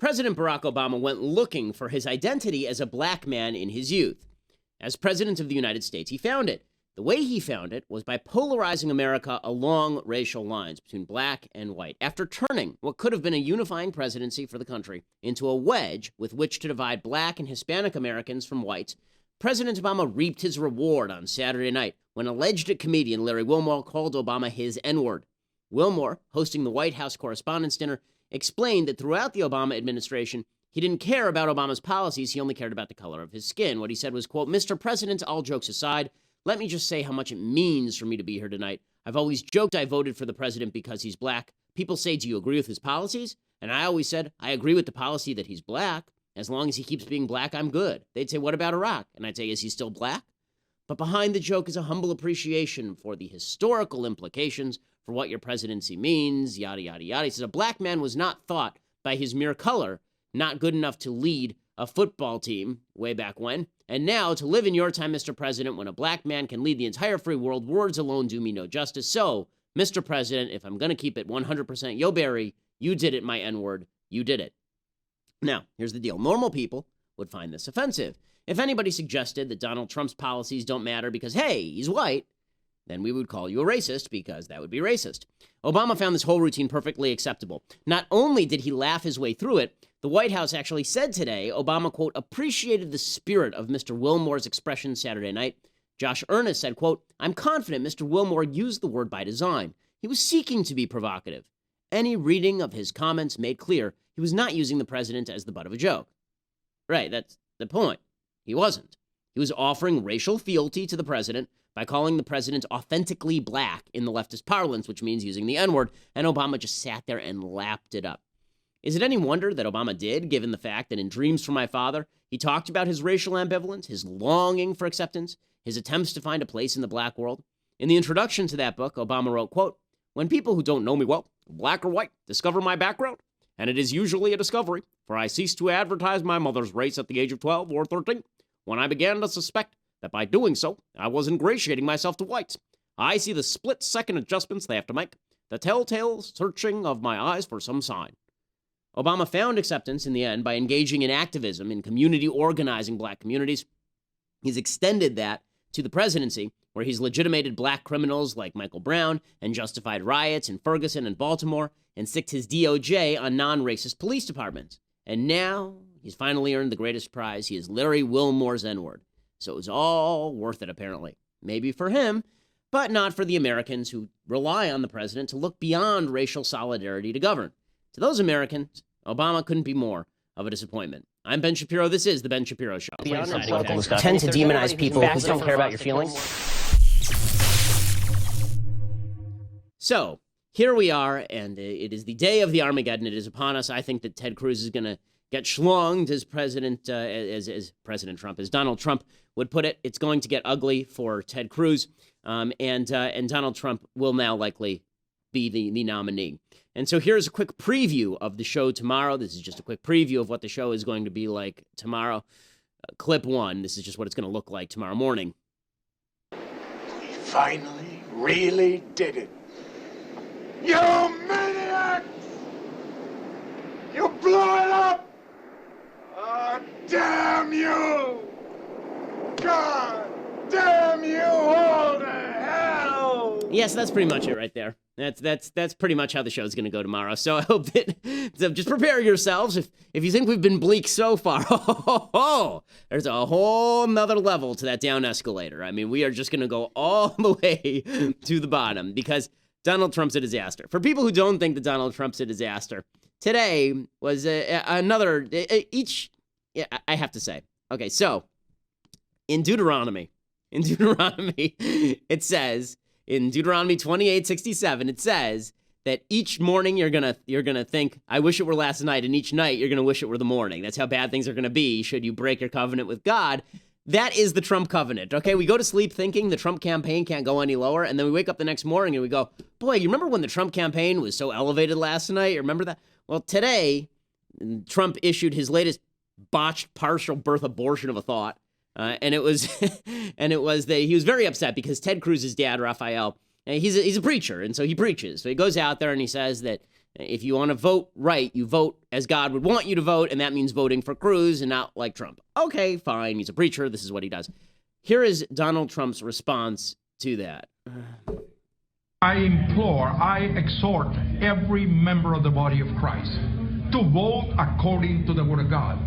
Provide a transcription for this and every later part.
President Barack Obama went looking for his identity as a black man in his youth. As President of the United States, he found it. The way he found it was by polarizing America along racial lines between black and white. After turning what could have been a unifying presidency for the country into a wedge with which to divide black and Hispanic Americans from whites, President Obama reaped his reward on Saturday night when alleged comedian Larry Wilmore called Obama his N-word. Wilmore, hosting the White House Correspondents' Dinner, explained that throughout the Obama administration, he didn't care about Obama's policies, he only cared about the color of his skin. What he said was, quote, "Mr. President, all jokes aside, let me just say how much it means for me to be here tonight. I've always joked I voted for the president because he's black. People say, do you agree with his policies? And I always said, I agree with the policy that he's black. As long as he keeps being black, I'm good. They'd say, what about Iraq? And I'd say, is he still black? But behind the joke is a humble appreciation for the historical implications for what your presidency means, yada, yada, yada." He says, a black man was not thought by his mere color not good enough to lead a football team way back when. And now, to live in your time, Mr. President, when a black man can lead the entire free world, words alone do me no justice. So, Mr. President, if I'm going to keep it 100% Yo Barry, you did it, my N-word. You did it. Now, here's the deal. Normal people would find this offensive. If anybody suggested that Donald Trump's policies don't matter because, hey, he's white, then we would call you a racist because that would be racist. Obama found this whole routine perfectly acceptable. Not only did he laugh his way through it, the White House actually said today Obama, quote, appreciated the spirit of Mr. Wilmore's expression Saturday night. Josh Earnest said, quote, I'm confident Mr. Wilmore used the word by design. He was seeking to be provocative. Any reading of his comments made clear he was not using the president as the butt of a joke. Right, that's the point. He wasn't. He was offering racial fealty to the president by calling the president authentically black in the leftist parlance, which means using the N-word, and Obama just sat there and lapped it up. Is it any wonder that Obama did, given the fact that in Dreams from My Father, he talked about his racial ambivalence, his longing for acceptance, his attempts to find a place in the black world? In the introduction to that book, Obama wrote, quote, when people who don't know me well, black or white, discover my background, and it is usually a discovery, for I ceased to advertise my mother's race at the age of 12 or 13, when I began to suspect that by doing so, I was ingratiating myself to whites. I see the split-second adjustments they have to make, the telltale searching of my eyes for some sign. Obama found acceptance in the end by engaging in activism in community organizing black communities. He's extended that to the presidency, where he's legitimated black criminals like Michael Brown and justified riots in Ferguson and Baltimore and sicked his DOJ on non-racist police departments. And now he's finally earned the greatest prize. He is Larry Wilmore's N-word. So it was all worth it, apparently. Maybe for him, but not for the Americans who rely on the president to look beyond racial solidarity to govern. To those Americans, Obama couldn't be more of a disappointment. I'm Ben Shapiro. This is The Ben Shapiro Show. Tend to demonize people who don't care about your feelings. So, here we are, and it is the day of the Armageddon. It is upon us. I think that Ted Cruz is going to get schlonged as President, as President Trump, as Donald Trump would put it. It's going to get ugly for Ted Cruz, and Donald Trump will now likely be the nominee. And so here's a quick preview of the show tomorrow. This is just a quick preview of what the show is going to be like tomorrow. Clip 1. This is just what it's going to look like tomorrow morning. We finally really did it. You maniacs! You blew it up! Oh, damn you! God damn you all to hell! Yes, that's pretty much it right there. That's pretty much how the show's going to go tomorrow. So I hope that, so just prepare yourselves. If you think we've been bleak so far, there's a whole nother level to that down escalator. I mean, we are just going to go all the way to the bottom because Donald Trump's a disaster. For people who don't think that Donald Trump's a disaster, today was another, I have to say. Okay, so in Deuteronomy, it says, in Deuteronomy 28:67, it says that each morning you're gonna think, I wish it were last night, and each night you're gonna wish it were the morning. That's how bad things are gonna be should you break your covenant with God. That is the Trump covenant, okay? We go to sleep thinking the Trump campaign can't go any lower, and then we wake up the next morning and we go, boy, you remember when the Trump campaign was so elevated last night? You remember that? Well, today, Trump issued his latest botched partial birth abortion of a thought. And it was that he was very upset because Ted Cruz's dad, Raphael, he's a preacher, and so he preaches. So he goes out there and he says that If you want to vote right, you vote as God would want you to vote, and that means voting for Cruz and not like Trump. Okay, fine. He's a preacher. This is what he does. Here is Donald Trump's response to that. I implore, I exhort every member of the body of Christ to vote according to the Word of God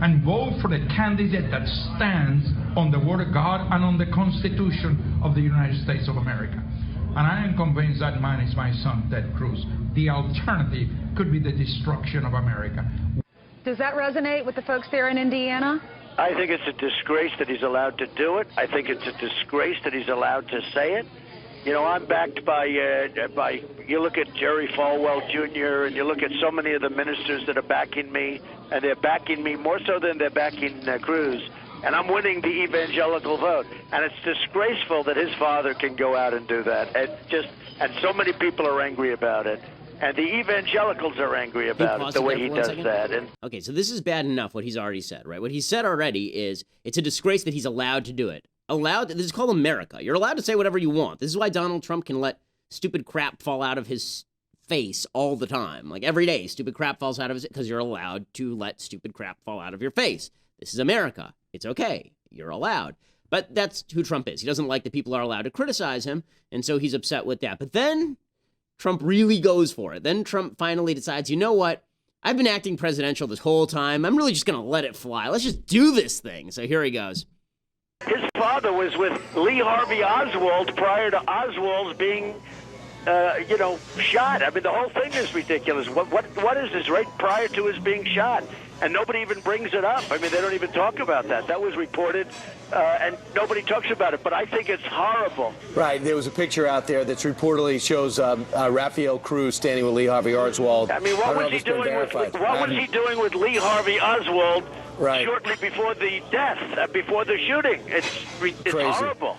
and vote for the candidate that stands on the Word of God and on the Constitution of the United States of America. And I am convinced that man is my son, Ted Cruz. The alternative could be the destruction of America. Does that resonate with the folks there in Indiana? I think it's a disgrace that he's allowed to do it. I think it's a disgrace that he's allowed to say it. You know, I'm backed by you look at Jerry Falwell Jr., and you look at so many of the ministers that are backing me, and they're backing me more so than they're backing Cruz. And I'm winning the evangelical vote. And it's disgraceful that his father can go out and do that. And so many people are angry about it. And the evangelicals are angry about it, the way he does that. Okay, so this is bad enough, what he's already said, right? What he said already is it's a disgrace that he's allowed to do it. This is called America. You're allowed to say whatever you want. This is why Donald Trump can let stupid crap fall out of his face all the time. Like every day, stupid crap falls out of his, because you're allowed to let stupid crap fall out of your face. This is America. It's okay. You're allowed. But that's who Trump is. He doesn't like that people are allowed to criticize him, and so he's upset with that. But then Trump really goes for it. Then Trump finally decides, you know what? I've been acting presidential this whole time. I'm really just going to let it fly. Let's just do this thing. So here he goes. His father was with Lee Harvey Oswald prior to Oswald's being, shot. I mean, the whole thing is ridiculous. What is this right prior to his being shot? And nobody even brings it up. I mean, they don't even talk about that. That was reported, and nobody talks about it. But I think it's horrible. Right. There was a picture out there that reportedly shows Rafael Cruz standing with Lee Harvey Oswald. I mean, what was he doing with Lee Harvey Oswald shortly before the death, before the shooting? It's horrible.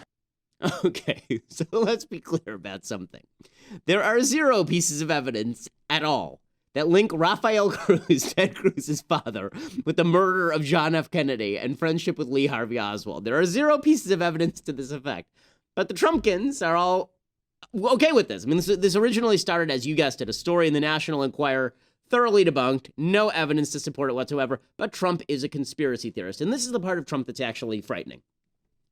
Okay, so let's be clear about something. There are 0 pieces of evidence at all that link Rafael Cruz, Ted Cruz's father, with the murder of John F. Kennedy and friendship with Lee Harvey Oswald. There are 0 pieces of evidence to this effect. But the Trumpkins are all okay with this. I mean, this originally started, as you guessed it, a story in the National Enquirer, thoroughly debunked, no evidence to support it whatsoever, but Trump is a conspiracy theorist. And this is the part of Trump that's actually frightening.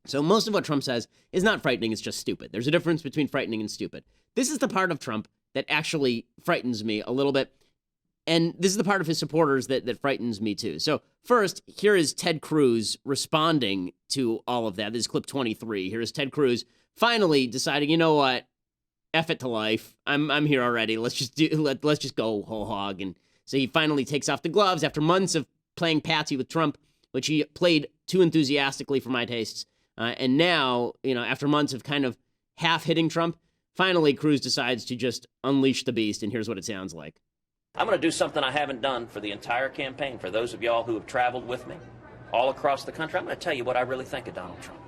So most of what Trump says is not frightening, it's just stupid. There's a difference between frightening and stupid. This is the part of Trump that actually frightens me a little bit. And this is the part of his supporters that frightens me too. So first, here is Ted Cruz responding to all of that. This is clip 23. Here is Ted Cruz finally deciding, you know what? F it to life. I'm here already. Let's just go whole hog. And so he finally takes off the gloves after months of playing patsy with Trump, which he played too enthusiastically for my tastes. And now, after months of kind of half hitting Trump, finally Cruz decides to just unleash the beast. And here's what it sounds like. I'm going to do something I haven't done for the entire campaign. For those of y'all who have traveled with me all across the country, I'm going to tell you what I really think of Donald Trump.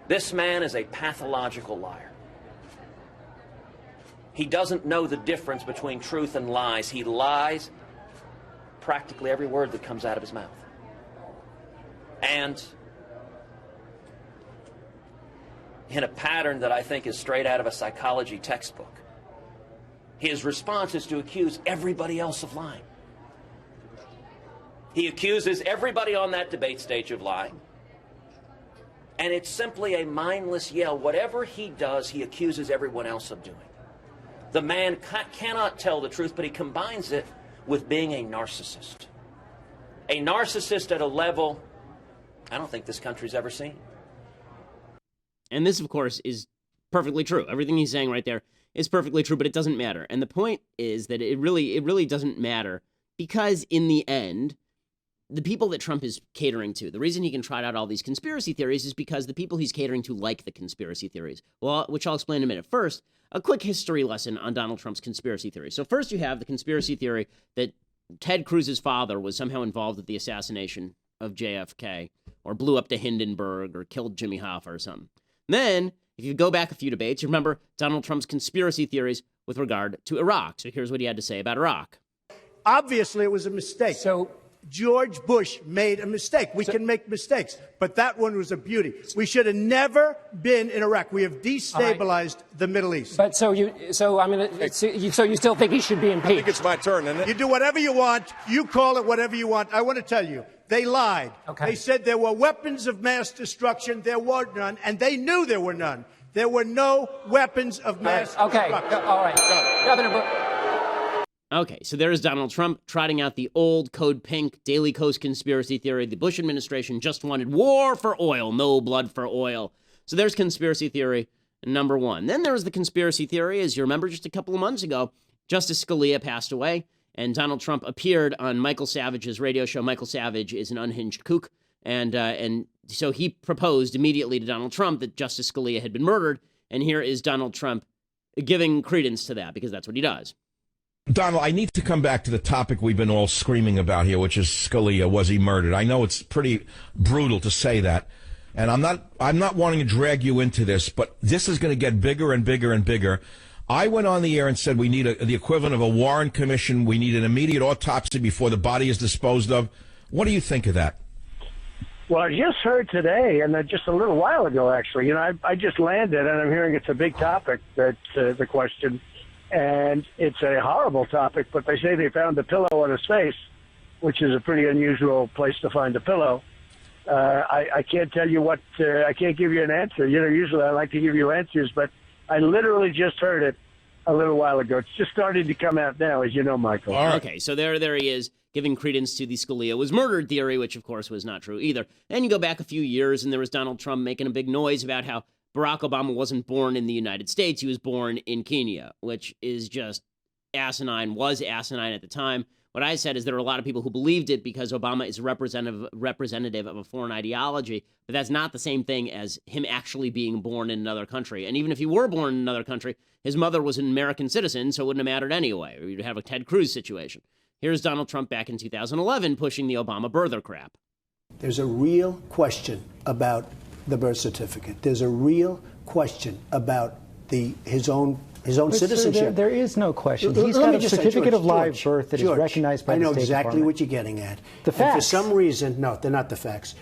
This man is a pathological liar. He doesn't know the difference between truth and lies. He lies practically every word that comes out of his mouth. And in a pattern that I think is straight out of a psychology textbook. His response is to accuse everybody else of lying. He accuses everybody on that debate stage of lying. And it's simply a mindless yell. Whatever he does, he accuses everyone else of doing. The man cannot tell the truth, but he combines it with being a narcissist. A narcissist at a level I don't think this country's ever seen. And this, of course, is perfectly true. Everything he's saying right there is perfectly true, but it doesn't matter. And the point is that it really doesn't matter, because in the end, the people that Trump is catering to, the reason he can trot out all these conspiracy theories is because the people he's catering to like the conspiracy theories, which I'll explain in a minute. First, a quick history lesson on Donald Trump's conspiracy theory. So first you have the conspiracy theory that Ted Cruz's father was somehow involved with the assassination of JFK, or blew up the Hindenburg, or killed Jimmy Hoffa or something. Then, if you go back a few debates, you remember Donald Trump's conspiracy theories with regard to Iraq. So here's what he had to say about Iraq. Obviously, it was a mistake. So George Bush made a mistake. We can make mistakes, but that one was a beauty. We should have never been in Iraq. We have destabilized the Middle East. But so you still think he should be impeached? I think it's my turn, isn't it? You do whatever you want. You call it whatever you want. I want to tell you, they lied. Okay. They said there were weapons of mass destruction. There were none, and they knew there were none. There were no weapons of mass destruction. All right. Governor. Okay, so there is Donald Trump trotting out the old Code Pink Daily Kos conspiracy theory. The Bush administration just wanted war for oil, no blood for oil. So there's conspiracy theory number one. Then there was the conspiracy theory, as you remember just a couple of months ago, Justice Scalia passed away, and Donald Trump appeared on Michael Savage's radio show. Michael Savage is an unhinged kook, and so he proposed immediately to Donald Trump that Justice Scalia had been murdered, and here is Donald Trump giving credence to that, because that's what he does. Donald, I need to come back to the topic we've been all screaming about here, which is Scalia. Was he murdered? I know it's pretty brutal to say that, and I'm not wanting to drag you into this, but this is going to get bigger and bigger and bigger. I went on the air and said we need the equivalent of a Warren Commission. We need an immediate autopsy before the body is disposed of. What do you think of that? Well, I just heard today, and just a little while ago, actually. You know, I just landed, and I'm hearing it's a big topic, that the question. And it's a horrible topic, but they say they found a pillow on his face, which is a pretty unusual place to find a pillow. I can't tell you what, I can't give you an answer. You know, usually I like to give you answers, but I literally just heard it a little while ago. It's just starting to come out now, as you know, Michael. All right. Okay, so there he is, giving credence to the Scalia was murdered theory, which of course was not true either. Then you go back a few years, and there was Donald Trump making a big noise about how Barack Obama wasn't born in the United States. He was born in Kenya, which is just asinine, was asinine at the time. What I said is there were a lot of people who believed it because Obama is representative of a foreign ideology, but that's not the same thing as him actually being born in another country. And even if he were born in another country, his mother was an American citizen, so it wouldn't have mattered anyway. Or you'd have a Ted Cruz situation. Here's Donald Trump back in 2011 pushing the Obama birther crap. There's a real question about the birth certificate. There's a real question about his own citizenship. Sir, there is no question. He's got a certificate of live birth that is recognized by the State Department. I know exactly what you're getting at. The facts. And for some reason, no, they're not the facts.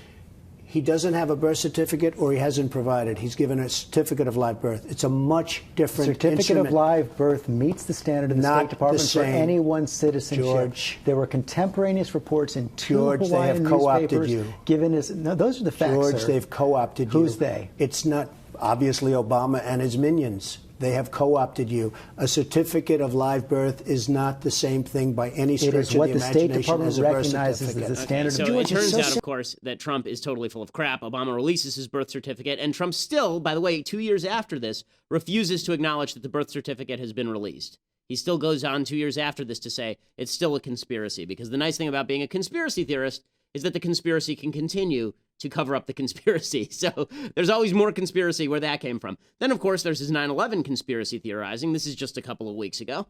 He doesn't have a birth certificate, or he hasn't provided. He's given a certificate of live birth. It's a much different certificate of live birth meets the standard of the State Department for anyone's citizenship. George, there were contemporaneous reports in two George, Hawaiian they have co-opted newspapers you. Given his, no, those are the facts. George, sir. they've co-opted you. Who's they? It's not obviously Obama and his minions. They have co-opted you. A certificate of live birth is not the same thing by any stretch of the imagination. It is what the State Department recognizes as the standard so of it turns out, of course, that Trump is totally full of crap. Obama releases his birth certificate, and Trump still, by the way, 2 years after this, refuses to acknowledge that the birth certificate has been released. He still goes on 2 years after this to say it's still a conspiracy, because the nice thing about being a conspiracy theorist is that the conspiracy can continue to cover up the conspiracy. So there's always more conspiracy where that came from. Then, of course, there's his 9/11 conspiracy theorizing. This is just a couple of weeks ago.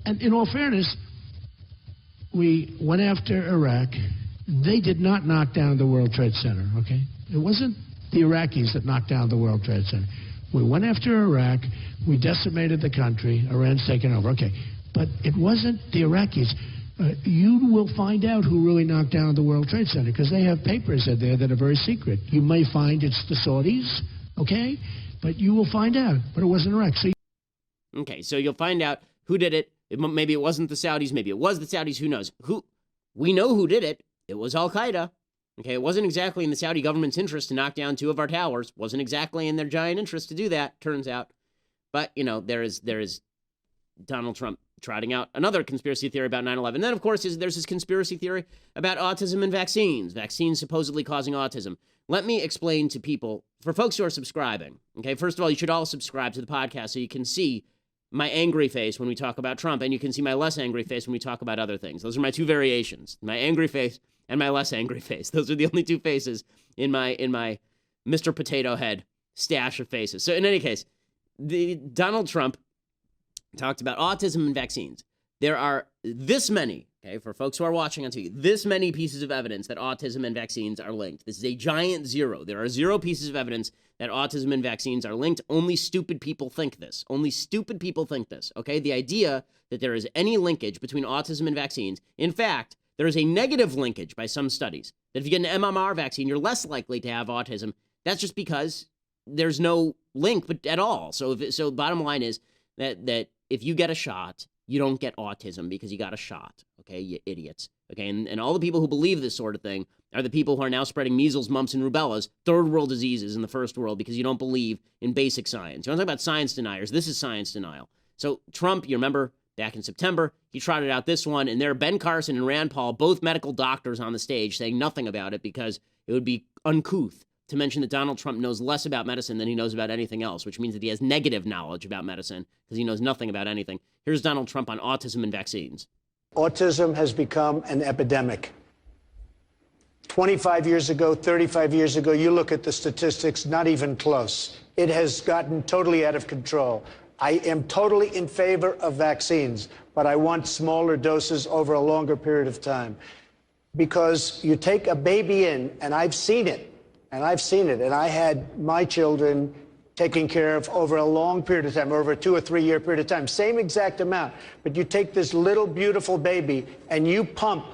And in all fairness, we went after Iraq. They did not knock down the World Trade Center, okay? It wasn't the Iraqis that knocked down the World Trade Center. We went after Iraq. We decimated the country. Iran's taken over, okay. But it wasn't the Iraqis. You will find out who really knocked down the World Trade Center, because they have papers in there that are very secret. You may find it's the Saudis, okay? But you will find out. But it wasn't Iraq. Okay, so you'll find out who did it. Maybe it wasn't the Saudis. Maybe it was the Saudis. Who knows? We know who did it. It was Al-Qaeda. Okay, it wasn't exactly in the Saudi government's interest to knock down 2 of our towers. Wasn't exactly in their giant interest to do that, turns out. But, you know, there is Donald Trump trotting out another conspiracy theory about 9/11. Then, of course, there's this conspiracy theory about autism and vaccines supposedly causing autism. Let me explain to people, for folks who are subscribing, okay, first of all, you should all subscribe to the podcast so you can see my angry face when we talk about Trump, and you can see my less angry face when we talk about other things. Those are my 2 variations, my angry face and my less angry face. Those are the only 2 faces in my Mr. Potato Head stash of faces. So in any case, Donald Trump talked about autism and vaccines. There are this many, okay, for folks who are watching on TV, this many pieces of evidence that autism and vaccines are linked. This is a giant zero. There are 0 pieces of evidence that autism and vaccines are linked. Only stupid people think this. Only stupid people think this, okay? The idea that there is any linkage between autism and vaccines. In fact, there is a negative linkage by some studies that if you get an MMR vaccine, you're less likely to have autism. That's just because there's no link but at all. So bottom line is that if you get a shot, you don't get autism because you got a shot. Okay, you idiots. Okay, and all the people who believe this sort of thing are the people who are now spreading measles, mumps, and rubellas, third world diseases in the first world, because you don't believe in basic science. You want to talk about science deniers? This is science denial. So Trump, you remember back in September, he trotted out this one, and there are Ben Carson and Rand Paul, both medical doctors on the stage, saying nothing about it because it would be uncouth to mention that Donald Trump knows less about medicine than he knows about anything else, which means that he has negative knowledge about medicine because he knows nothing about anything. Here's Donald Trump on autism and vaccines. Autism has become an epidemic. 25 years ago, 35 years ago, you look at the statistics, not even close. It has gotten totally out of control. I am totally in favor of vaccines, but I want smaller doses over a longer period of time. Because you take a baby in, and I've seen it, and I had my children taken care of over a long period of time, over a 2 or 3 year period of time, same exact amount. But you take this little beautiful baby and you pump,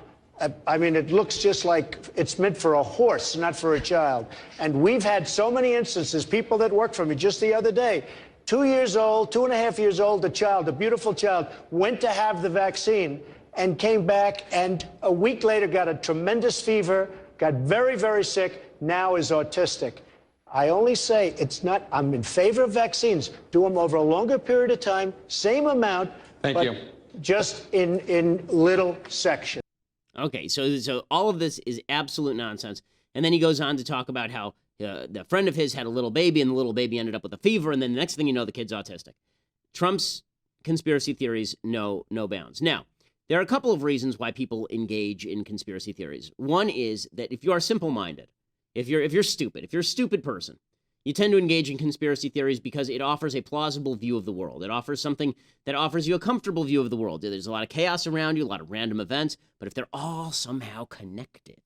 I mean, it looks just like it's meant for a horse, not for a child. And we've had so many instances, people that work for me just the other day, 2 years old, 2.5 years old, a child, a beautiful child, went to have the vaccine and came back and a week later got a tremendous fever, got very, very sick, now is autistic. I only say I'm in favor of vaccines. Do them over a longer period of time, same amount, but just in little sections. Okay, so all of this is absolute nonsense. And then he goes on to talk about how the friend of his had a little baby, and the little baby ended up with a fever, and then the next thing you know, the kid's autistic. Trump's conspiracy theories know no bounds. Now, there are a couple of reasons why people engage in conspiracy theories. One is that if you are simple-minded, if you're stupid, if you're a stupid person, you tend to engage in conspiracy theories because it offers a plausible view of the world. It offers something that offers you a comfortable view of the world. There's a lot of chaos around you, a lot of random events, but if they're all somehow connected,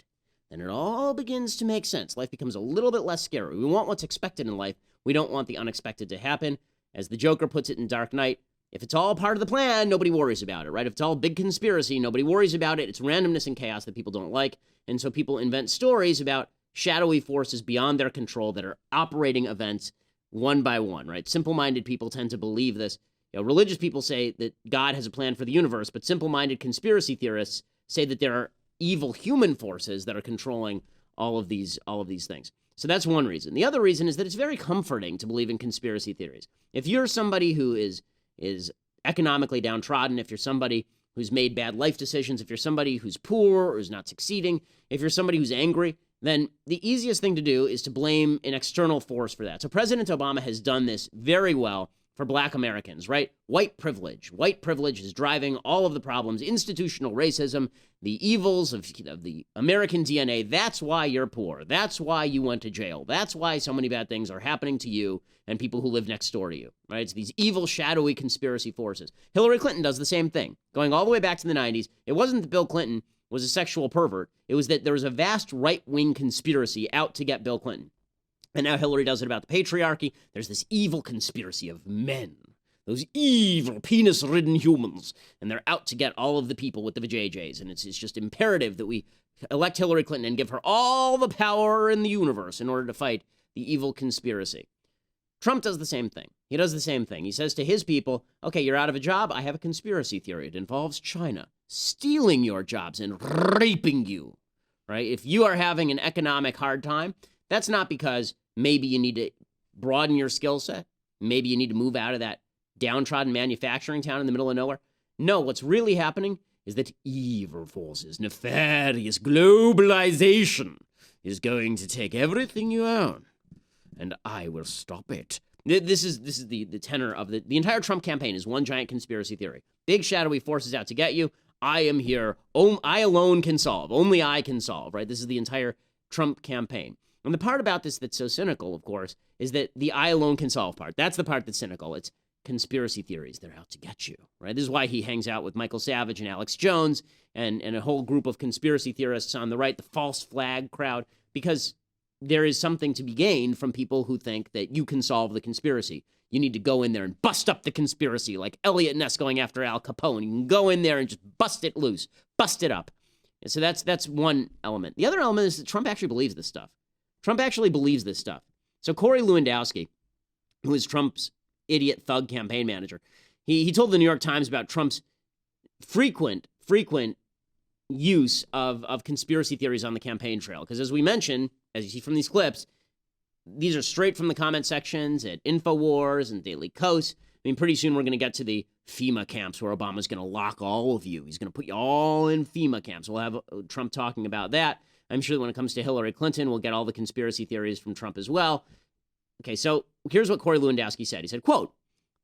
then it all begins to make sense. Life becomes a little bit less scary. We want what's expected in life. We don't want the unexpected to happen. As the Joker puts it in Dark Knight, if it's all part of the plan, nobody worries about it, right? If it's all big conspiracy, nobody worries about it. It's randomness and chaos that people don't like. And so people invent stories about shadowy forces beyond their control that are operating events one by one, right? Simple-minded people tend to believe this. Religious people say that God has a plan for the universe, but simple-minded conspiracy theorists say that there are evil human forces that are controlling all of these things. So that's one reason. The other reason is that it's very comforting to believe in conspiracy theories. If you're somebody who is economically downtrodden, if you're somebody who's made bad life decisions, if you're somebody who's poor or is not succeeding, if you're somebody who's angry, then the easiest thing to do is to blame an external force for that. So President Obama has done this very well for Black Americans, right? White privilege. White privilege is driving all of the problems, institutional racism, the evils of the American DNA. That's why you're poor. That's why you went to jail. That's why so many bad things are happening to you and people who live next door to you, right? It's these evil, shadowy conspiracy forces. Hillary Clinton does the same thing. Going all the way back to the 90s, it wasn't that Bill Clinton was a sexual pervert. It was that there was a vast right-wing conspiracy out to get Bill Clinton. And now Hillary does it about the patriarchy. There's this evil conspiracy of men, those evil penis-ridden humans, and they're out to get all of the people with the vajayjays. And it's just imperative that we elect Hillary Clinton and give her all the power in the universe in order to fight the evil conspiracy. Trump does the same thing. He does the same thing. He says to his people, okay, you're out of a job. I have a conspiracy theory. It involves China stealing your jobs and raping you, right? If you are having an economic hard time, that's not because maybe you need to broaden your skill set. Maybe you need to move out of that downtrodden manufacturing town in the middle of nowhere. No, what's really happening is that evil forces, nefarious globalization is going to take everything you own, and I will stop it. This is the tenor of the entire Trump campaign is one giant conspiracy theory. Big shadowy forces out to get you. I am here. I alone can solve. Only I can solve, right? This is the entire Trump campaign. And the part about this that's so cynical, of course, is that the I alone can solve part. That's the part that's cynical. It's conspiracy theories. They're out to get you, right? This is why he hangs out with Michael Savage and Alex Jones and a whole group of conspiracy theorists on the right, the false flag crowd, because there is something to be gained from people who think that you can solve the conspiracy. You need to go in there and bust up the conspiracy, like Elliot Ness going after Al Capone. You can go in there and just bust it loose, bust it up. So that's one element. The other element is that Trump actually believes this stuff. Trump actually believes this stuff. So Corey Lewandowski, who is Trump's idiot thug campaign manager, he told the New York Times about Trump's frequent use of conspiracy theories on the campaign trail. Because as we mentioned, as you see from these clips, these are straight from the comment sections at InfoWars and Daily Kos. I mean, pretty soon we're going to get to the FEMA camps where Obama's going to lock all of you. He's going to put you all in FEMA camps. We'll have Trump talking about that. I'm sure that when it comes to Hillary Clinton, we'll get all the conspiracy theories from Trump as well. Okay, so here's what Corey Lewandowski said. He said, quote,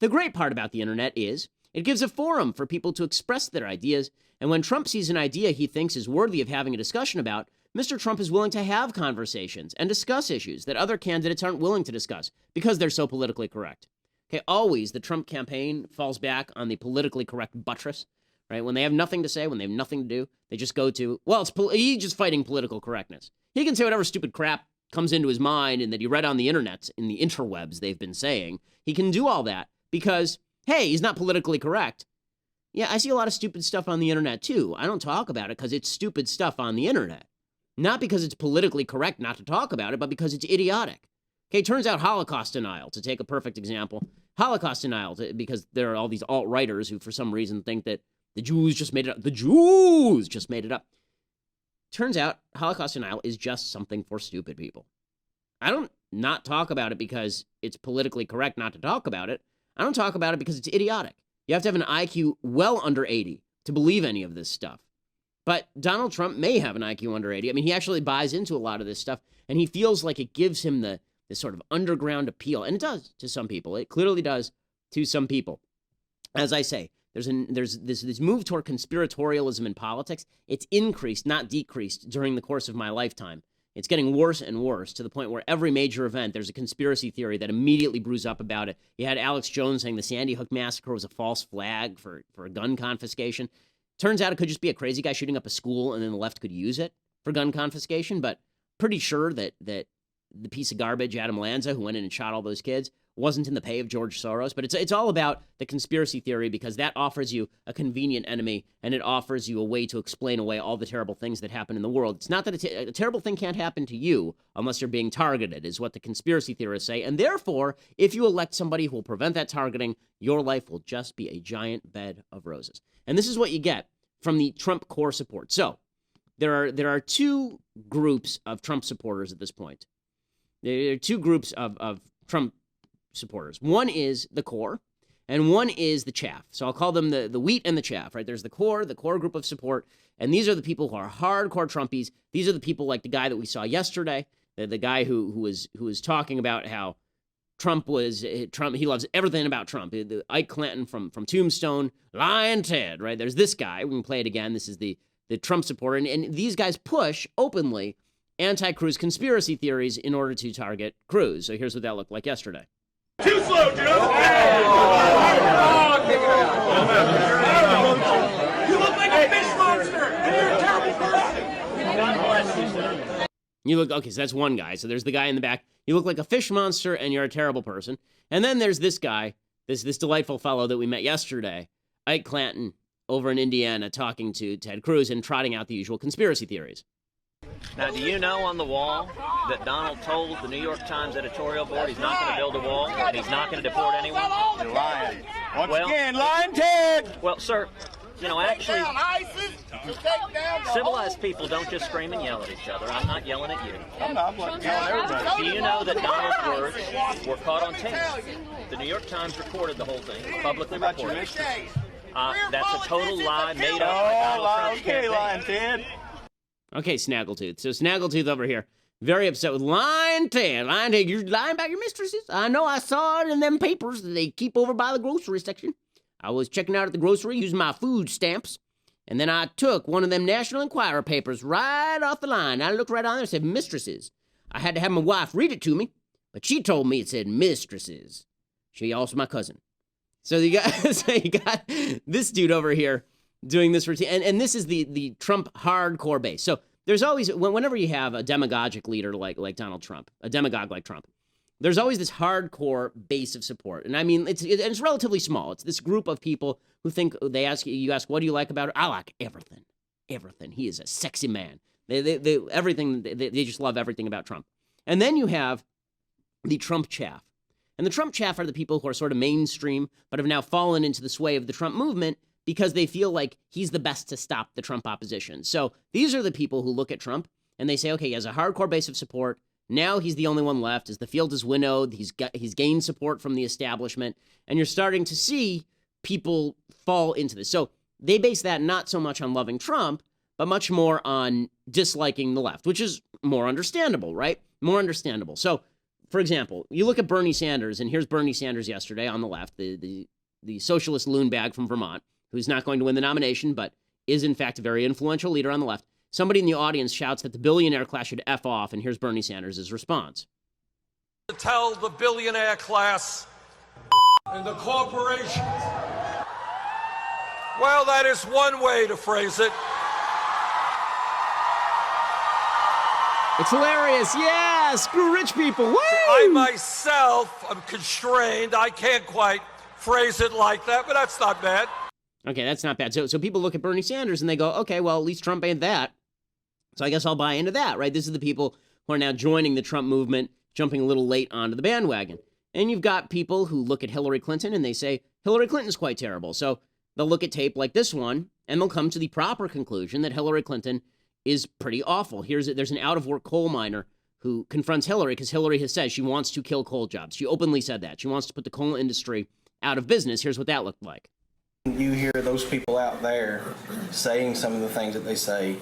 "The great part about the internet is it gives a forum for people to express their ideas, and when Trump sees an idea he thinks is worthy of having a discussion about, Mr. Trump is willing to have conversations and discuss issues that other candidates aren't willing to discuss because they're so politically correct." Okay, always the Trump campaign falls back on the politically correct buttress, right? When they have nothing to say, when they have nothing to do, they just go to, well, he's just fighting political correctness. He can say whatever stupid crap comes into his mind and that he read on the internet, in the interwebs they've been saying. He can do all that because, hey, he's not politically correct. Yeah, I see a lot of stupid stuff on the internet too. I don't talk about it because it's stupid stuff on the internet. Not because it's politically correct not to talk about it, but because it's idiotic. Okay, turns out Holocaust denial, to take a perfect example. Holocaust denial, because there are all these alt-righters who for some reason think that the Jews just made it up. The Jews just made it up. Turns out Holocaust denial is just something for stupid people. I don't not talk about it because it's politically correct not to talk about it. I don't talk about it because it's idiotic. You have to have an IQ well under 80 to believe any of this stuff. But Donald Trump may have an IQ under 80. I mean, he actually buys into a lot of this stuff, and he feels like it gives him this sort of underground appeal. And it does to some people. It clearly does to some people. As I say, there's this move toward conspiratorialism in politics. It's increased, not decreased, during the course of my lifetime. It's getting worse and worse to the point where every major event, there's a conspiracy theory that immediately brews up about it. You had Alex Jones saying the Sandy Hook massacre was a false flag for a gun confiscation. Turns out it could just be a crazy guy shooting up a school, and then the left could use it for gun confiscation. But pretty sure that the piece of garbage, Adam Lanza, who went in and shot all those kids, wasn't in the pay of George Soros. But it's all about the conspiracy theory because that offers you a convenient enemy, and it offers you a way to explain away all the terrible things that happen in the world. It's not that a terrible thing can't happen to you unless you're being targeted, is what the conspiracy theorists say. And therefore, if you elect somebody who will prevent that targeting, your life will just be a giant bed of roses. And this is what you get from the Trump core support. So there are two groups of Trump supporters at this point. There are two groups of Trump supporters. One is the core, and one is the chaff. So I'll call them the wheat and the chaff, right? There's the core group of support, and these are the people who are hardcore Trumpies. These are the people like the guy that we saw yesterday, the guy who was talking about how Trump, he loves everything about Trump. The Ike Clanton from Tombstone, Lion Ted, right? There's this guy. We can play it again. This is the Trump supporter, and these guys push openly anti-Cruz conspiracy theories in order to target Cruz. So here's what that looked like yesterday. Too slow, Joe! You look like a fish monster, and you're a terrible person! You look, okay, so that's one guy. So there's the guy in the back. You look like a fish monster, and you're a terrible person. And then there's this guy, this delightful fellow that we met yesterday, Ike Clanton, over in Indiana, talking to Ted Cruz and trotting out the usual conspiracy theories. Now, do you know on the wall that Donald told the New York Times editorial board he's not going to build a wall and he's not going to deport anyone? You're lying. Once again, lying Ted! Well, sir, you know, actually, civilized people don't just scream and yell at each other. I'm not yelling at you. I'm not yelling at everybody. Do you know that Donald's words were caught on tape? The New York Times recorded the whole thing, publicly reported it. That's a total lie made up by Donald Trump's campaign. Lying Ted. Okay, Snaggletooth. So Snaggletooth over here, very upset with Lion Ted. Lion Ted, you're lying about your mistresses? I know, I saw it in them papers that they keep over by the grocery section. I was checking out at the grocery using my food stamps, and then I took one of them National Enquirer papers right off the line. I looked right on there and said mistresses. I had to have my wife read it to me, but she told me it said mistresses. She also my cousin. So you got this dude over here doing this routine, and this is the Trump hardcore base. So there's always, whenever you have a demagogic leader like Donald Trump, a demagogue like Trump, there's always this hardcore base of support. And I mean, it's relatively small. It's this group of people who think, you ask, what do you like about it? I like everything. everything. He is a sexy man. They just love everything about Trump. And then you have the Trump chaff. And the Trump chaff are the people who are sort of mainstream, but have now fallen into the sway of the Trump movement because they feel like he's the best to stop the Trump opposition. So these are the people who look at Trump and they say, okay, he has a hardcore base of support. Now he's the only one left. As the field is winnowed, he's gained support from the establishment. And you're starting to see people fall into this. So they base that not so much on loving Trump, but much more on disliking the left, which is more understandable, right? More understandable. So, for example, you look at Bernie Sanders, and here's Bernie Sanders yesterday on the left, the socialist loon bag from Vermont, who's not going to win the nomination, but is in fact a very influential leader on the left. Somebody in the audience shouts that the billionaire class should F off, and here's Bernie Sanders' response. To tell the billionaire class and the corporations. Well, that is one way to phrase it. It's hilarious. Yeah, screw rich people. Woo! I myself am constrained. I can't quite phrase it like that, but that's not bad. Okay, that's not bad. So people look at Bernie Sanders and they go, okay, well, at least Trump ain't that. So I guess I'll buy into that, right? This is the people who are now joining the Trump movement, jumping a little late onto the bandwagon. And you've got people who look at Hillary Clinton and they say, Hillary Clinton's quite terrible. So they'll look at tape like this one and they'll come to the proper conclusion that Hillary Clinton is pretty awful. There's an out-of-work coal miner who confronts Hillary because Hillary has said she wants to kill coal jobs. She openly said that. She wants to put the coal industry out of business. Here's what that looked like. You hear those people out there saying some of the things that they say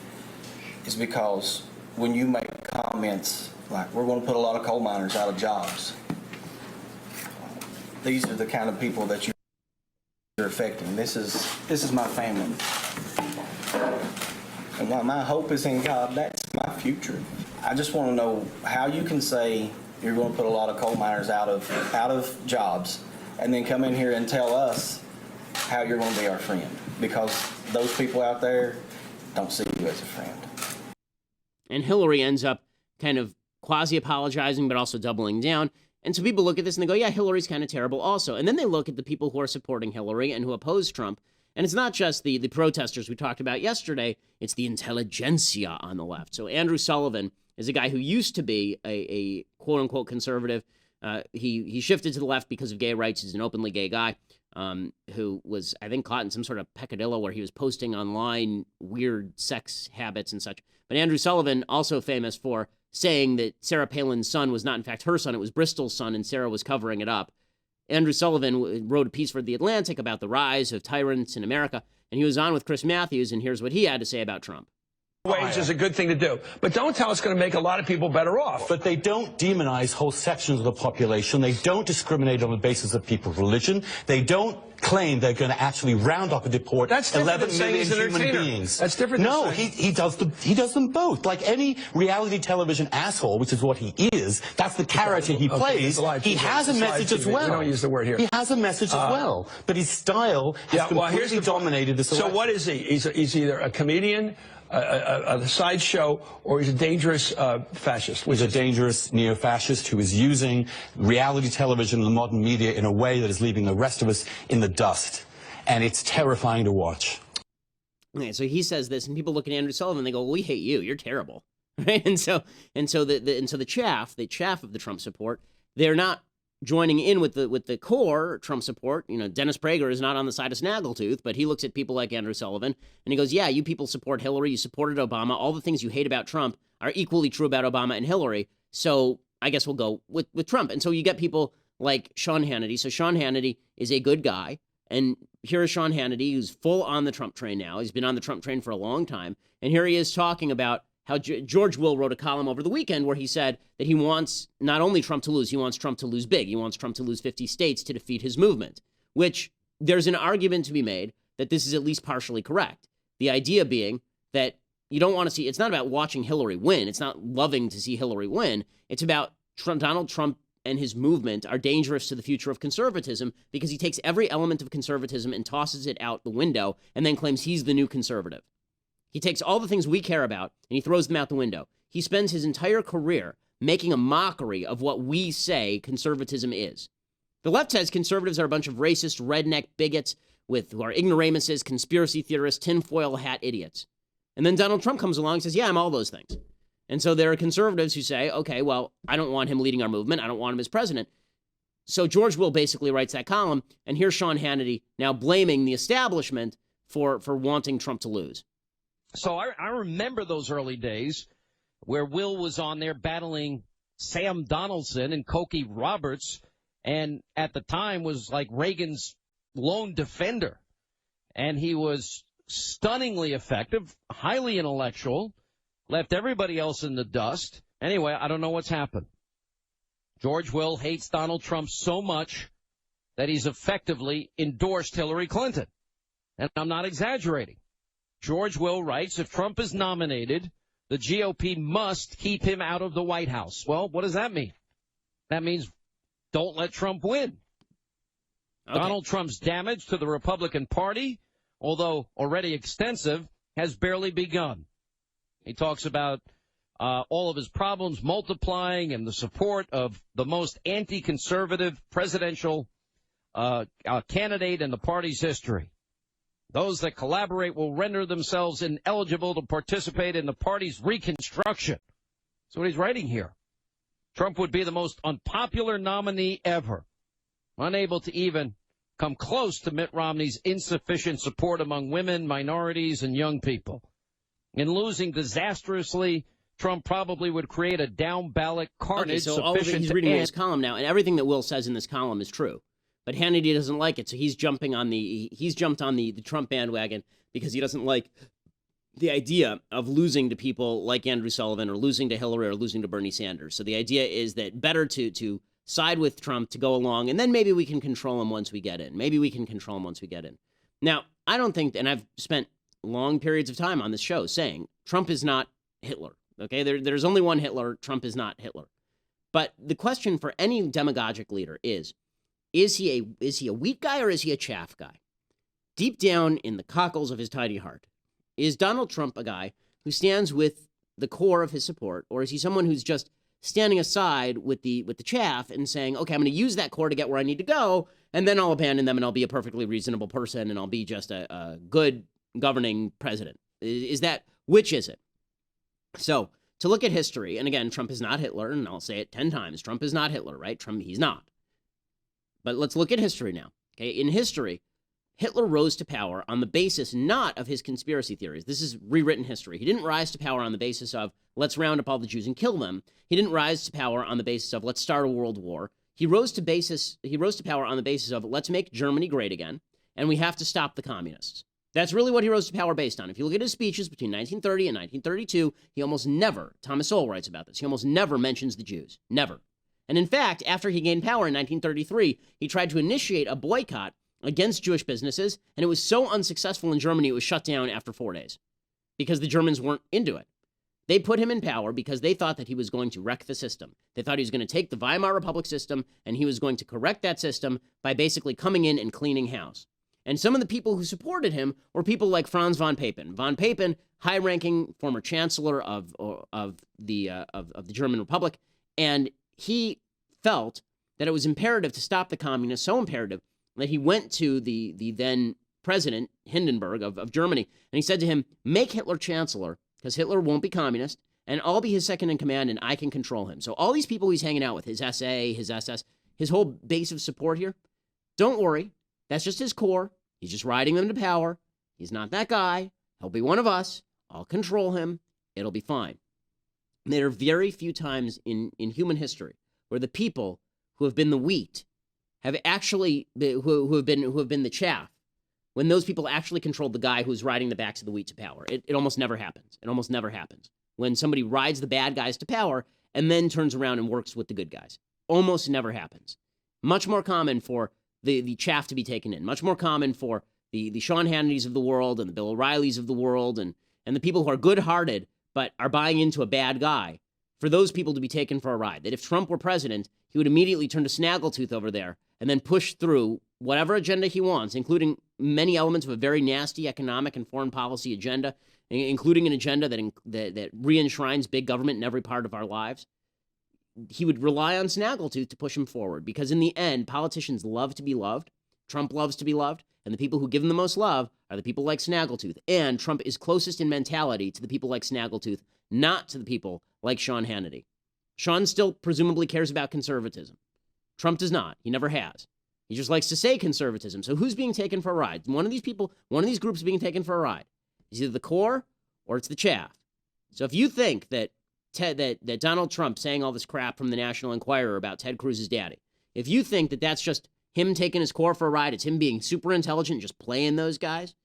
is because when you make comments like, we're going to put a lot of coal miners out of jobs, these are the kind of people that you're affecting. This is my family. And while my hope is in God, that's my future. I just want to know how you can say you're going to put a lot of coal miners out of jobs and then come in here and tell us how you're going to be our friend, because those people out there don't see you as a friend. And Hillary ends up kind of quasi-apologizing, but also doubling down. And so people look at this and they go, yeah, Hillary's kind of terrible also. And then they look at the people who are supporting Hillary and who oppose Trump. And it's not just the protesters we talked about yesterday, it's the intelligentsia on the left. So Andrew Sullivan is a guy who used to be a quote-unquote conservative. He shifted to the left because of gay rights. He's an openly gay guy who was, I think, caught in some sort of peccadillo where he was posting online weird sex habits and such. But Andrew Sullivan, also famous for saying that Sarah Palin's son was not, in fact, her son. It was Bristol's son, and Sarah was covering it up. Andrew Sullivan wrote a piece for The Atlantic about the rise of tyrants in America, and he was on with Chris Matthews, and here's what he had to say about Trump. Wage is a good thing to do. But don't tell us it's going to make a lot of people better off. But they don't demonize whole sections of the population. They don't discriminate on the basis of people's religion. They don't claim they're going to actually round up and deport 11 million human beings. That's different. No, he does them both. Like any reality television asshole, which is what he is, that's the character he plays. He has a message as well. We don't use the word here. He has a message as well. But his style has completely dominated this election. So what is he? He's either a comedian, a sideshow, or he's a dangerous fascist. He's a dangerous neo-fascist who is using reality television and the modern media in a way that is leaving the rest of us in the dust. And it's terrifying to watch. Okay, so he says this, and people look at Andrew Sullivan and they go, well, we hate you. You're terrible. Right? And so the chaff of the Trump support, they're not joining in with the core Trump support. You know, Dennis Prager is not on the side of Snaggletooth, but he looks at people like Andrew Sullivan and he goes, yeah, you people support Hillary, you supported Obama, all the things you hate about Trump are equally true about Obama and Hillary, so I guess we'll go with Trump. And so you get people like Sean Hannity. So Sean Hannity is a good guy, and here is Sean Hannity, who's full on the Trump train now. He's been on the Trump train for a long time, and here he is talking about how George Will wrote a column over the weekend where he said that he wants not only Trump to lose, he wants Trump to lose big. He wants Trump to lose 50 states to defeat his movement, which there's an argument to be made that this is at least partially correct. The idea being that you don't want to see, it's not about watching Hillary win. It's not loving to see Hillary win. It's about Donald Trump and his movement are dangerous to the future of conservatism because he takes every element of conservatism and tosses it out the window and then claims he's the new conservative. He takes all the things we care about and he throws them out the window. He spends his entire career making a mockery of what we say conservatism is. The left says conservatives are a bunch of racist, redneck bigots who are ignoramuses, conspiracy theorists, tinfoil hat idiots. And then Donald Trump comes along and says, yeah, I'm all those things. And so there are conservatives who say, okay, well, I don't want him leading our movement. I don't want him as president. So George Will basically writes that column, and here's Sean Hannity now blaming the establishment for wanting Trump to lose. So I remember those early days where Will was on there battling Sam Donaldson and Cokie Roberts, and at the time was like Reagan's lone defender. And he was stunningly effective, highly intellectual, left everybody else in the dust. Anyway, I don't know what's happened. George Will hates Donald Trump so much that he's effectively endorsed Hillary Clinton. And I'm not exaggerating. George Will writes, if Trump is nominated, the GOP must keep him out of the White House. Well, what does that mean? That means don't let Trump win. Okay. Donald Trump's damage to the Republican Party, although already extensive, has barely begun. He talks about all of his problems multiplying and the support of the most anti-conservative presidential candidate in the party's history. Those that collaborate will render themselves ineligible to participate in the party's reconstruction. That's what he's writing here. Trump would be the most unpopular nominee ever, unable to even come close to Mitt Romney's insufficient support among women, minorities, and young people. In losing disastrously, Trump probably would create a down-ballot carnage so all of it, he's reading his column now, and everything that Will says in this column is true. But Hannity doesn't like it, so he's jumped on the Trump bandwagon because he doesn't like the idea of losing to people like Andrew Sullivan or losing to Hillary or losing to Bernie Sanders. So the idea is that better to side with Trump, to go along, and then maybe we can control him once we get in. Now, I don't think, and I've spent long periods of time on this show saying Trump is not Hitler. Okay, there's only one Hitler. Trump is not Hitler. But the question for any demagogic leader is he a wheat guy or is he a chaff guy? Deep down in the cockles of his tiny heart, is Donald Trump a guy who stands with the core of his support, or is he someone who's just standing aside with the chaff and saying, okay, I'm going to use that core to get where I need to go, and then I'll abandon them and I'll be a perfectly reasonable person and I'll be just a good governing president? Which is it? So to look at history, and again, Trump is not Hitler, and I'll say it 10 times, Trump is not Hitler, right? He's not. But let's look at history now. Okay, in history, Hitler rose to power on the basis not of his conspiracy theories. This is rewritten history. He didn't rise to power on the basis of let's round up all the Jews and kill them. He didn't rise to power on the basis of let's start a world war. He rose to power on the basis of let's make Germany great again, and we have to stop the communists. That's really what he rose to power based on. If you look at his speeches between 1930 and 1932, he almost never, Thomas Sowell writes about this, he almost never mentions the Jews. Never. And in fact, after he gained power in 1933, he tried to initiate a boycott against Jewish businesses, and it was so unsuccessful in Germany, it was shut down after 4 days because the Germans weren't into it. They put him in power because they thought that he was going to wreck the system. They thought he was going to take the Weimar Republic system, and he was going to correct that system by basically coming in and cleaning house. And some of the people who supported him were people like Franz von Papen. Von Papen, high-ranking former chancellor of the German Republic, and he felt that it was imperative to stop the communists, so imperative that he went to the then president, Hindenburg of Germany, and he said to him, make Hitler chancellor, because Hitler won't be communist, and I'll be his second in command, and I can control him. So all these people he's hanging out with, his SA, his SS, his whole base of support here, don't worry. That's just his core. He's just riding them to power. He's not that guy. He'll be one of us. I'll control him. It'll be fine. And there are very few times in human history where the people who have been the wheat have actually who have been the chaff, when those people actually controlled the guy who's riding the backs of the wheat to power. It almost never happens. It almost never happens. When somebody rides the bad guys to power and then turns around and works with the good guys. Almost never happens. Much more common for the chaff to be taken in. Much more common for the Sean Hannitys of the world and the Bill O'Reillys of the world and the people who are good-hearted but are buying into a bad guy, for those people to be taken for a ride. That if Trump were president, he would immediately turn to Snaggletooth over there and then push through whatever agenda he wants, including many elements of a very nasty economic and foreign policy agenda, including an agenda that re-enshrines big government in every part of our lives. He would rely on Snaggletooth to push him forward because in the end, politicians love to be loved. Trump loves to be loved, and the people who give him the most love are the people like Snaggletooth. And Trump is closest in mentality to the people like Snaggletooth, not to the people like Sean Hannity. Sean still presumably cares about conservatism. Trump does not. He never has. He just likes to say conservatism. So who's being taken for a ride? One of these people, one of these groups being taken for a ride. It's either the core or it's the chaff. So if you think that that Donald Trump saying all this crap from the National Enquirer about Ted Cruz's daddy, if you think that that's just him taking his core for a ride, it's him being super intelligent, just playing those guys,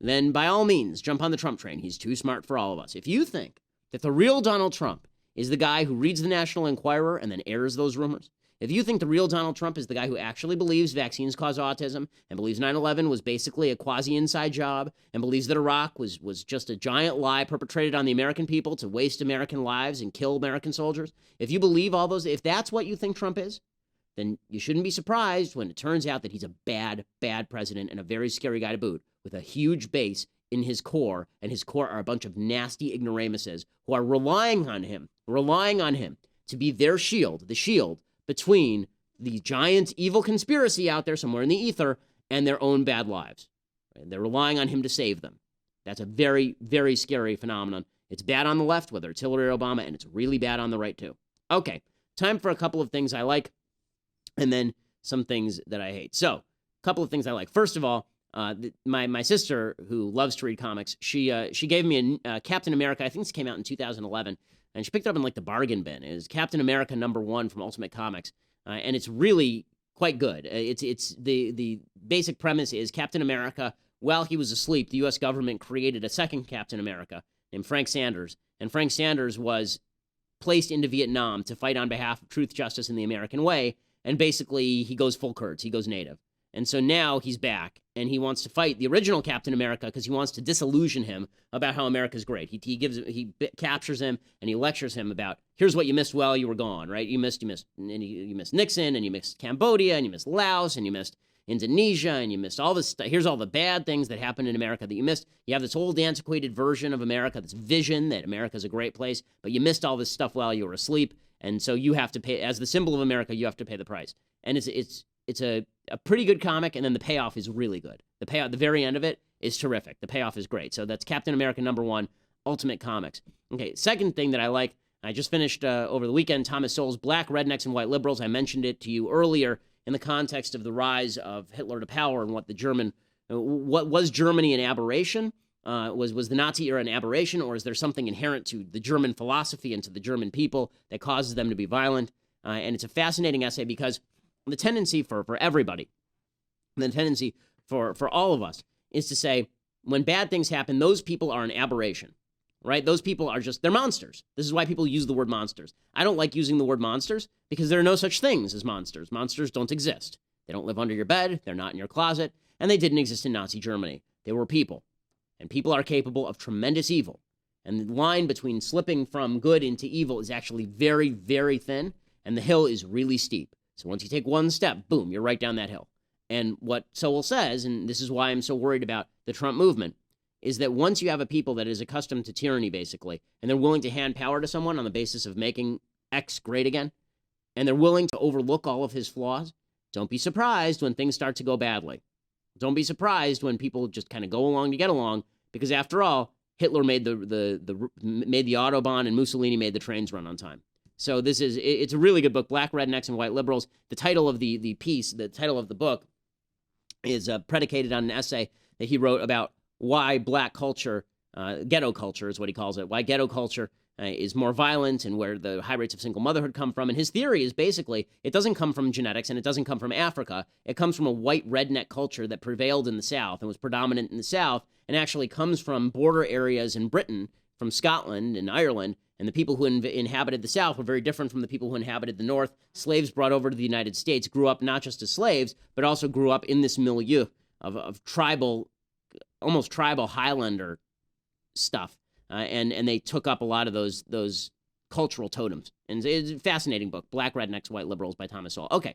then by all means, jump on the Trump train. He's too smart for all of us. If you think that the real Donald Trump is the guy who reads the National Enquirer and then airs those rumors, if you think the real Donald Trump is the guy who actually believes vaccines cause autism and believes 9/11 was basically a quasi-inside job and believes that Iraq was just a giant lie perpetrated on the American people to waste American lives and kill American soldiers, if you believe all those, if that's what you think Trump is, then you shouldn't be surprised when it turns out that he's a bad, bad president and a very scary guy to boot with a huge base in his core, and his core are a bunch of nasty ignoramuses who are relying on him to be their shield, the shield between the giant evil conspiracy out there somewhere in the ether and their own bad lives. They're relying on him to save them. That's a very, very scary phenomenon. It's bad on the left, whether it's Hillary or Obama, and it's really bad on the right, too. Okay, time for a couple of things I like, and then some things that I hate. So, a couple of things I like. First of all, my sister, who loves to read comics, she gave me a Captain America. I think this came out in 2011. And she picked it up in like the bargain bin. It is Captain America #1 from Ultimate Comics, and it's really quite good. It's the basic premise is Captain America, while he was asleep, the U.S. government created a second Captain America named Frank Sanders, and Frank Sanders was placed into Vietnam to fight on behalf of truth, justice, and the American way. And basically, he goes full Kurtz. He goes native. And so now he's back, and he wants to fight the original Captain America because he wants to disillusion him about how America's great. He captures him, and he lectures him about, here's what you missed while you were gone, right? You missed Nixon, and you missed Cambodia, and you missed Laos, and you missed Indonesia, and you missed all this stuff. Here's all the bad things that happened in America that you missed. You have this old antiquated version of America, this vision that America's a great place, but you missed all this stuff while you were asleep, and so you have to pay, as the symbol of America, you have to pay the price. And it's a pretty good comic, and then the payoff is really good. The payoff, the very end of it, is terrific. The payoff is great. So that's Captain America #1, Ultimate Comics. Okay, second thing that I like, I just finished over the weekend, Thomas Sowell's Black Rednecks and White Liberals. I mentioned it to you earlier in the context of the rise of Hitler to power and what was Germany an aberration? Was the Nazi era an aberration, or is there something inherent to the German philosophy and to the German people that causes them to be violent? And it's a fascinating essay because the tendency for everybody, the tendency for all of us, is to say, when bad things happen, those people are an aberration, right? Those people are they're monsters. This is why people use the word monsters. I don't like using the word monsters because there are no such things as monsters. Monsters don't exist. They don't live under your bed. They're not in your closet. And they didn't exist in Nazi Germany. They were people. And people are capable of tremendous evil. And the line between slipping from good into evil is actually very, very thin. And the hill is really steep. So once you take one step, boom, you're right down that hill. And what Sowell says, and this is why I'm so worried about the Trump movement, is that once you have a people that is accustomed to tyranny, basically, and they're willing to hand power to someone on the basis of making X great again, and they're willing to overlook all of his flaws, don't be surprised when things start to go badly. Don't be surprised when people just kind of go along to get along, because after all, Hitler made made the Autobahn and Mussolini made the trains run on time. So it's a really good book, Black Rednecks and White Liberals. The title of the piece, the title of the book, is predicated on an essay that he wrote about why black culture, ghetto culture is what he calls it, why ghetto culture is more violent and where the high rates of single motherhood come from. And his theory is basically, it doesn't come from genetics and it doesn't come from Africa. It comes from a white redneck culture that prevailed in the South and was predominant in the South, and actually comes from border areas in Britain, from Scotland and Ireland. And the people who inhabited the South were very different from the people who inhabited the North. Slaves brought over to the United States grew up not just as slaves, but also grew up in this milieu of tribal, almost tribal Highlander stuff. And they took up a lot of those cultural totems. And it's a fascinating book, Black Rednecks, White Liberals by Thomas Sowell. Okay,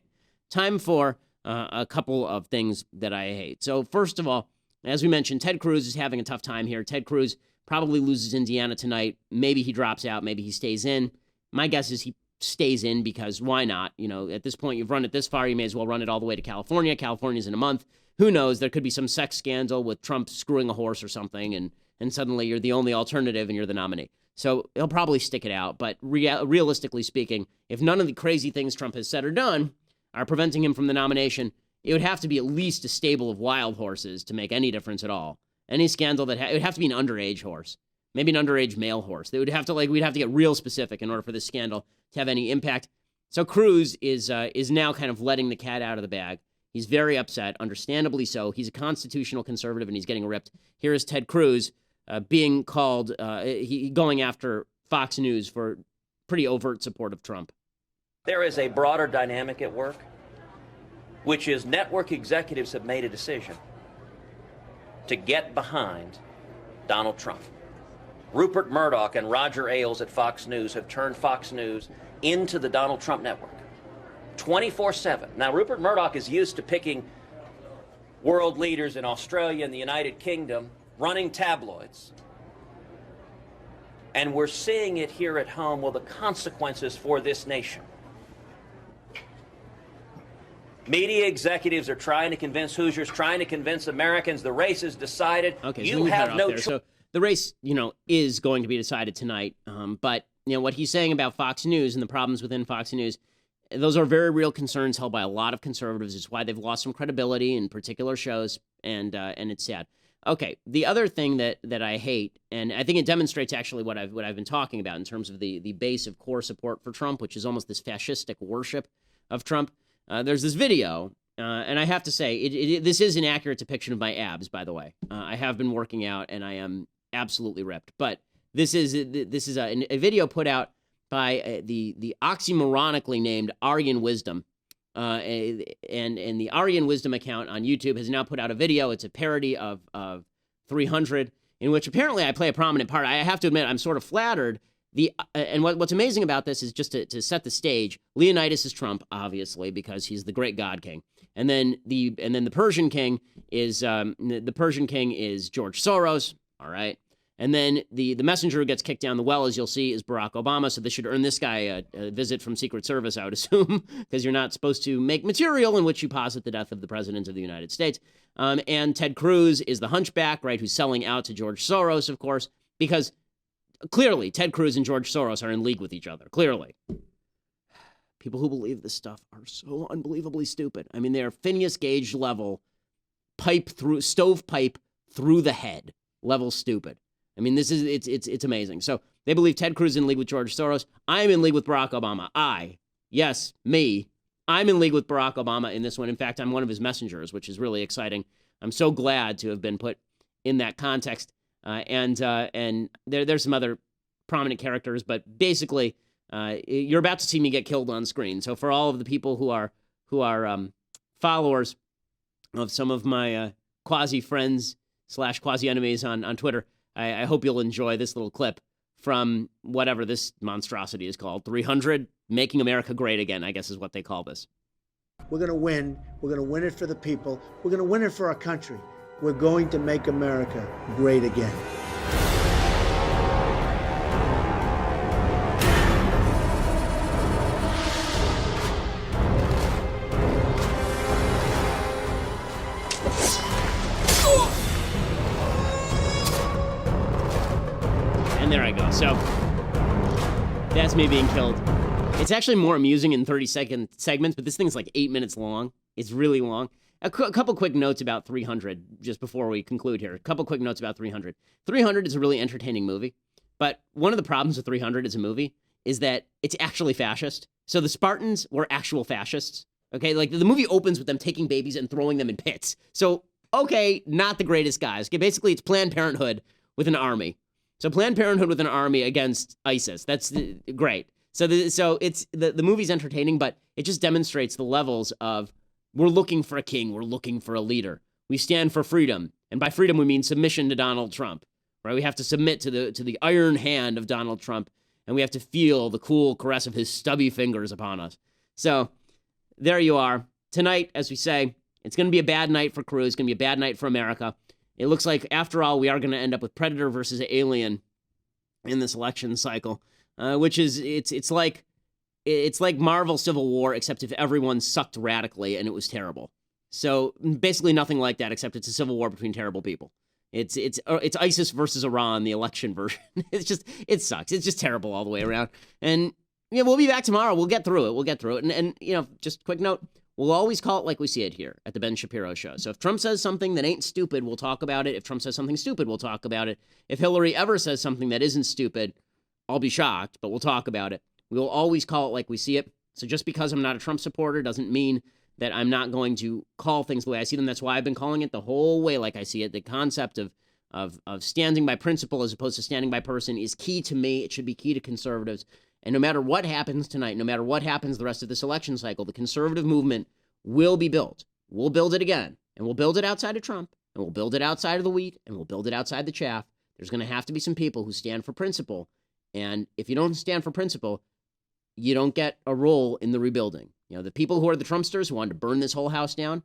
time for a couple of things that I hate. So first of all, as we mentioned, Ted Cruz is having a tough time here. Ted Cruz probably loses Indiana tonight. Maybe he drops out. Maybe he stays in. My guess is he stays in because why not? You know, at this point, you've run it this far, you may as well run it all the way to California. California's in a month. Who knows? There could be some sex scandal with Trump screwing a horse or something, and suddenly you're the only alternative and you're the nominee. So he'll probably stick it out. But realistically speaking, if none of the crazy things Trump has said or done are preventing him from the nomination, it would have to be at least a stable of wild horses to make any difference at all. Any scandal it would have to be an underage horse, maybe an underage male horse. They would have to we'd have to get real specific in order for this scandal to have any impact. So Cruz is now kind of letting the cat out of the bag. He's very upset, understandably so. He's a constitutional conservative, and he's getting ripped. Here is Ted Cruz being called, going after Fox News for pretty overt support of Trump. There is a broader dynamic at work, which is network executives have made a decision to get behind Donald Trump. Rupert Murdoch and Roger Ailes at Fox News have turned Fox News into the Donald Trump network. 24/7. Now, Rupert Murdoch is used to picking world leaders in Australia and the United Kingdom, running tabloids. And we're seeing it here at home. Well, the consequences for this nation. Media executives are trying to convince Hoosiers, trying to convince Americans the race is decided. Okay, you have no choice. So the race, is going to be decided tonight. But, what he's saying about Fox News and the problems within Fox News, those are very real concerns held by a lot of conservatives. It's why they've lost some credibility in particular shows, and it's sad. Okay, the other thing that I hate, and I think it demonstrates actually what I've been talking about in terms of the base of core support for Trump, which is almost this fascistic worship of Trump. There's this video, and I have to say, this is an accurate depiction of my abs, by the way. I have been working out, and I am absolutely ripped. But this is a video put out by the oxymoronically named Aryan Wisdom. And the Aryan Wisdom account on YouTube has now put out a video. It's a parody of 300, in which apparently I play a prominent part. I have to admit, I'm sort of flattered. And what's amazing about this is just to set the stage. Leonidas is Trump, obviously, because he's the great God King. And then the Persian King is George Soros. All right. And then the messenger who gets kicked down the well, as you'll see, is Barack Obama. So this should earn this guy a visit from Secret Service, I would assume, because you're not supposed to make material in which you posit the death of the President of the United States. And Ted Cruz is the hunchback, right, who's selling out to George Soros, of course, because clearly Ted Cruz and George Soros are in league with each other. Clearly. People who believe this stuff are so unbelievably stupid. I mean, they're Phineas Gage level, stovepipe through the head level stupid. I mean, it's amazing. So they believe Ted Cruz is in league with George Soros. I'm in league with Barack Obama. I'm in league with Barack Obama in this one. In fact, I'm one of his messengers, which is really exciting. I'm so glad to have been put in that context. And there's some other prominent characters, but basically, you're about to see me get killed on screen. So for all of the people who are followers of some of my quasi friends / quasi enemies on Twitter, I hope you'll enjoy this little clip from whatever this monstrosity is called. 300, Making America Great Again, I guess is what they call this. We're going to win. We're going to win it for the people. We're going to win it for our country. We're going to make America great again. And there I go. So that's me being killed. It's actually more amusing in 30-second segments, but this thing's like 8 minutes long. It's really long. A couple quick notes about 300, just before we conclude here. A couple quick notes about 300. 300 is a really entertaining movie, but one of the problems with 300 as a movie is that it's actually fascist. So the Spartans were actual fascists, okay? Like, the movie opens with them taking babies and throwing them in pits. So, okay, not the greatest guys. Okay, basically, it's Planned Parenthood with an army. So Planned Parenthood with an army against ISIS. That's great. So the movie's entertaining, but it just demonstrates the levels of we're looking for a king, we're looking for a leader. We stand for freedom, and by freedom we mean submission to Donald Trump. Right? We have to submit to the iron hand of Donald Trump, and we have to feel the cool caress of his stubby fingers upon us. So there you are. Tonight, as we say, it's going to be a bad night for Cruz. It's going to be a bad night for America. It looks like, after all, we are going to end up with Predator versus Alien in this election cycle, which is, it's like it's like Marvel Civil War, except if everyone sucked radically and it was terrible. So basically nothing like that, except it's a civil war between terrible people. It's ISIS versus Iran, the election version. It sucks. It's just terrible all the way around. And yeah, we'll be back tomorrow. We'll get through it. And you know, just quick note, we'll always call it like we see it here at the Ben Shapiro Show. So if Trump says something that ain't stupid, we'll talk about it. If Trump says something stupid, we'll talk about it. If Hillary ever says something that isn't stupid, I'll be shocked, but we'll talk about it. We'll always call it like we see it. So just because I'm not a Trump supporter doesn't mean that I'm not going to call things the way I see them. That's why I've been calling it the whole way like I see it. The concept of standing by principle as opposed to standing by person is key to me. It should be key to conservatives. And no matter what happens tonight, no matter what happens the rest of this election cycle, the conservative movement will be built. We'll build it again. And we'll build it outside of Trump. And we'll build it outside of the wheat. And we'll build it outside the chaff. There's going to have to be some people who stand for principle. And if you don't stand for principle, you don't get a role in the rebuilding. You know, the people who are the Trumpsters who wanted to burn this whole house down,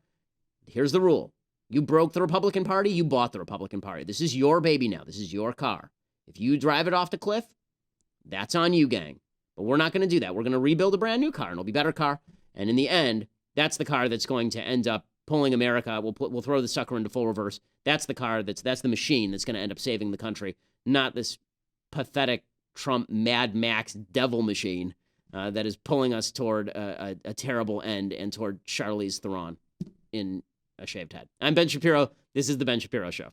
here's the rule. You broke the Republican Party, you bought the Republican Party. This is your baby now. This is your car. If you drive it off the cliff, that's on you, gang. But we're not going to do that. We're going to rebuild a brand new car, and it'll be a better car. And in the end, that's the car that's going to end up pulling America. We'll throw the sucker into full reverse. That's the car, that's the machine that's going to end up saving the country, not this pathetic Trump Mad Max devil machine that is pulling us toward a terrible end and toward Charlize Theron in a shaved head. I'm Ben Shapiro. This is The Ben Shapiro Show.